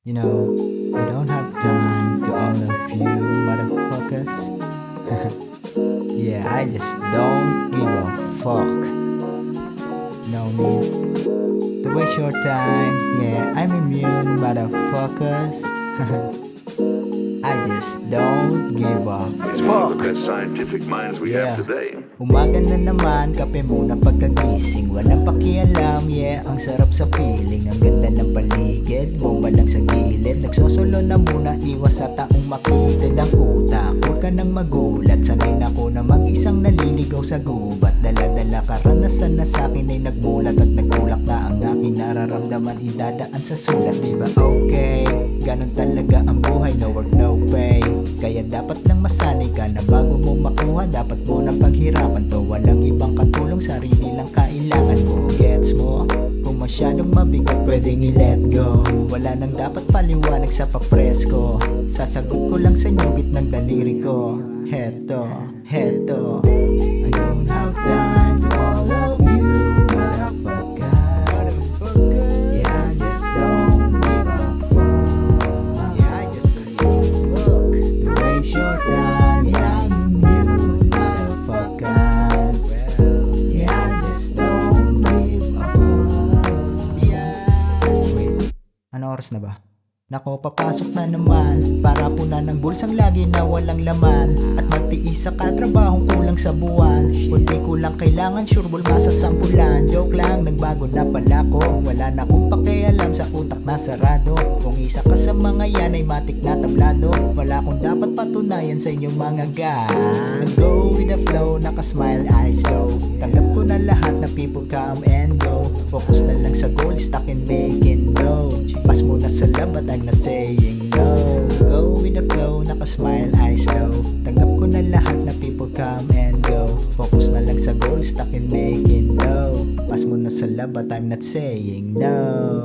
You know, we don't have time to all of you motherfuckers. Yeah, I just don't give a fuck. No need to waste your time. Yeah, I'm immune, motherfuckers. I just don't give a He's one of fuck. the best scientific minds we Yeah. have today. Umaga na naman, kape muna pagkagising. Walang pakialam, yeah, ang sarap sa feeling. Ang ganda ng paligid, bomba lang sa gilid. Nagsosolo na muna, iwas sa taong makitid ang utak. Huwag ka nang magulat, sanay na ko na mag-isang naliligaw sa gubat. Dala-dala karanasan na sa'kin ay nagmulat at nagtulak na ang aking nararamdaman. Idadaan sa sulat, diba okay? Ganon talaga ang buhay, no work, no pay. Kaya dapat lang masanay ka na bago mo makuha, dapat mo na paghirapan to. Walang ibang katulong, sarili lang kailangan mo. Gets mo? Kung masyadong mabigat, pwedeng i-let go. Wala nang dapat paliwanag sa papresko. Sasagot ko lang sa nyugit ng daliri ko. Heto, heto. I don't have time to all of you motherfuckers. Yeah, I just don't give a fuck. Yeah, I just don't give a fuck. To waste your time, yeah, I'm immune, motherfuckers. Yeah, I just don't give a fuck. Yeah. Wait, ano oras na ba? Nako, papasok na naman. Para puna ng bulsang lagi na walang laman. At magtiis sa katrabahong kulang sa buwan. Kunti ko lang kailangan, sureball masasampulan. Joke lang, nagbago na pala ko. Wala na akong pakialam sa utak na sarado. Kung isa ka sa mga yan ay matik na tablado. Wala akong dapat patunayan sa inyong mga go with the flow, naka-smile, eyes slow. Tanggap ko na lahat na people come and go. Focus na lang sa goal, stuck in making dough. Pas muna sa lab at I'm not saying no. Go with the flow, naka-smile, eyes low. Tanggap ko na lahat na people come and go. Focus na lang sa goal, stuck in making dough. Pas muna sa lab at I'm not saying no.